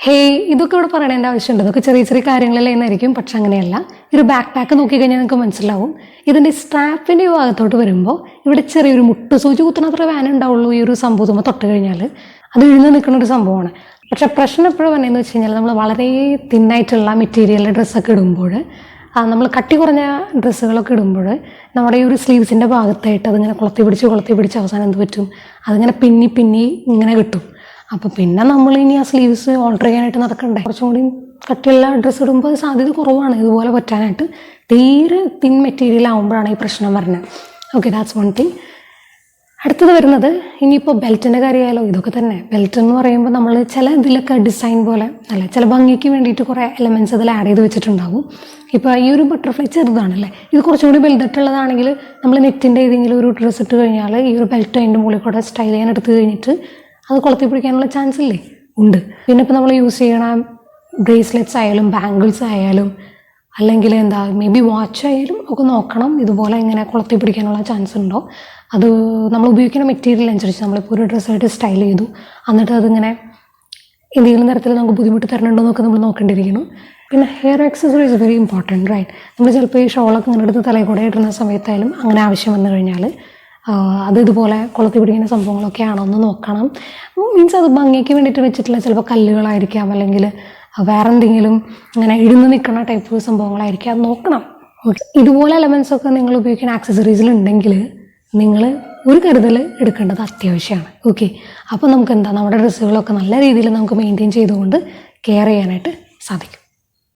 Hey, ഇതൊക്കെ ഇവിടെ പറയേണ്ട ആവശ്യമുണ്ട്. ഇതൊക്കെ ചെറിയ ചെറിയ കാര്യങ്ങളിലായിരിക്കും, പക്ഷെ അങ്ങനെയല്ല. ഒരു ബാക്ക് പാക്ക് നോക്കിക്കഴിഞ്ഞാൽ നിങ്ങൾക്ക് മനസ്സിലാവും. ഇതിൻ്റെ സ്ട്രാപ്പിൻ്റെ ഭാഗത്തോട്ട് വരുമ്പോൾ ഇവിടെ ചെറിയൊരു മുട്ട് സൂചി കുത്തുന്നത്ര വേന ഉണ്ടാവുള്ളൂ. ഈ ഒരു സംഭവം തൊട്ട് കഴിഞ്ഞാൽ അത് എഴുന്ന് നിൽക്കുന്ന ഒരു സംഭവമാണ്. പക്ഷെ പ്രശ്നം എപ്പോഴും വന്നതെന്ന് വെച്ച് കഴിഞ്ഞാൽ നമ്മൾ വളരെ തിന്നായിട്ടുള്ള മെറ്റീരിയലിൻ്റെ ഡ്രസ്സൊക്കെ ഇടുമ്പോൾ, നമ്മൾ കട്ടി കുറഞ്ഞ ഡ്രസ്സുകളൊക്കെ ഇടുമ്പോൾ നമ്മുടെ ഈ ഒരു സ്ലീവ്സിൻ്റെ ഭാഗത്തായിട്ട് അതിങ്ങനെ കൊളത്തി പിടിച്ച് അവസാനം എന്ത് പറ്റും, അതിങ്ങനെ പിന്നി ഇങ്ങനെ കിട്ടും. അപ്പോൾ പിന്നെ നമ്മൾ ഇനി ആ സ്ലീവ്സ് ഓൾട്ടർ ചെയ്യാനായിട്ട് നടക്കണ്ടേ. കുറച്ചും കൂടി കട്ടിയുള്ള ഡ്രസ്സ് ഇടുമ്പോൾ സാധ്യത കുറവാണ് ഇതുപോലെ പറ്റാനായിട്ട്. തീരെ തിൻ മെറ്റീരിയൽ ആകുമ്പോഴാണ് ഈ പ്രശ്നം വരുന്നത്. Okay, that's one thing. അടുത്തത് വരുന്നത് ഇനിയിപ്പോൾ ബെൽറ്റിൻ്റെ കാര്യമായാലോ, ഇതൊക്കെ തന്നെ. ബെൽറ്റ് എന്ന് പറയുമ്പോൾ നമ്മൾ ചില ഇതിലൊക്കെ ഡിസൈൻ പോലെ അല്ല, ചില ഭംഗിക്ക് വേണ്ടിയിട്ട് കുറേ എലമെൻറ്റ്സ് അതിൽ ആഡ് ചെയ്ത് വെച്ചിട്ടുണ്ടാകും. ഇപ്പോൾ ഈ ഒരു ബട്ടർഫ്ലൈ ചെറുതാണല്ലേ, ഇത് കുറച്ചുകൂടി വലുതായിട്ടുള്ളതാണെങ്കിൽ നമ്മൾ നെറ്റിൻ്റെ ഏതെങ്കിലും ഒരു ഡ്രസ്സ് ഇട്ട് കഴിഞ്ഞാൽ ഈ ഒരു ബെൽറ്റ് അതിൻ്റെ മുകളിൽ കൂടെ സ്റ്റൈൽ ചെയ്യാൻ എടുത്ത് കഴിഞ്ഞിട്ട് അത് കൊളുത്തി പിടിക്കാനുള്ള ചാൻസ് ഇല്ലേ, ഉണ്ട്. പിന്നെ ഇപ്പോൾ നമ്മൾ യൂസ് ചെയ്യണ ബ്രേസ്ലെറ്റ്സ് ആയാലും ബാംഗിൾസ് ആയാലും അല്ലെങ്കിൽ മേ ബി വാച്ച് ആയാലും ഒക്കെ നോക്കണം, ഇതുപോലെ ഇങ്ങനെ കൊളുത്തി പിടിക്കാനുള്ള ചാൻസ് ഉണ്ടോ. അത് നമ്മൾ ഉപയോഗിക്കുന്ന മെറ്റീരിയൽ അനുസരിച്ച് നമ്മളിപ്പോൾ ഒരു ഡ്രസ്സായിട്ട് സ്റ്റൈൽ ചെയ്തു, എന്നിട്ട് അതിങ്ങനെ എന്തെങ്കിലും തരത്തിൽ നമുക്ക് ബുദ്ധിമുട്ട് തരണുണ്ടോ എന്നൊക്കെ നമ്മൾ നോക്കേണ്ടിയിരിക്കുന്നു. പിന്നെ hair accessory is very important, right. നമ്മൾ ചിലപ്പോൾ ഈ ഷോളൊക്കെ ഇങ്ങനെ എടുത്ത് തലയിൽ കൂടെ ഇടുന്ന സമയത്തായാലും അങ്ങനെ ആവശ്യം വന്നു കഴിഞ്ഞാൽ അത് ഇതുപോലെ കൊളുത്തി പിടിക്കുന്ന സംഭവങ്ങളൊക്കെ ആണോ എന്ന് നോക്കണം. മീൻസ് അത് ഭംഗിക്ക് വേണ്ടിയിട്ട് വെച്ചിട്ടുള്ള ചിലപ്പോൾ കല്ലുകളായിരിക്കാം, അല്ലെങ്കിൽ വേറെ എന്തെങ്കിലും ഇങ്ങനെ ഇടുന്ന് നിൽക്കുന്ന ടൈപ്പ് സംഭവങ്ങളായിരിക്കും, അത് നോക്കണം. ഓക്കെ, ഇതുപോലെ എലമെൻറ്റ്സ് ഒക്കെ നിങ്ങൾ ഉപയോഗിക്കുന്ന ആക്സസറീസിലുണ്ടെങ്കിൽ നിങ്ങൾ ഒരു കരുതൽ എടുക്കേണ്ടത് അത്യാവശ്യമാണ്. ഓക്കെ, അപ്പോൾ നമുക്ക് നമ്മുടെ ഡ്രസ്സുകളൊക്കെ നല്ല രീതിയിൽ നമുക്ക് മെയിൻറ്റെയിൻ ചെയ്തുകൊണ്ട് കെയർ ചെയ്യാനായിട്ട് സാധിക്കും.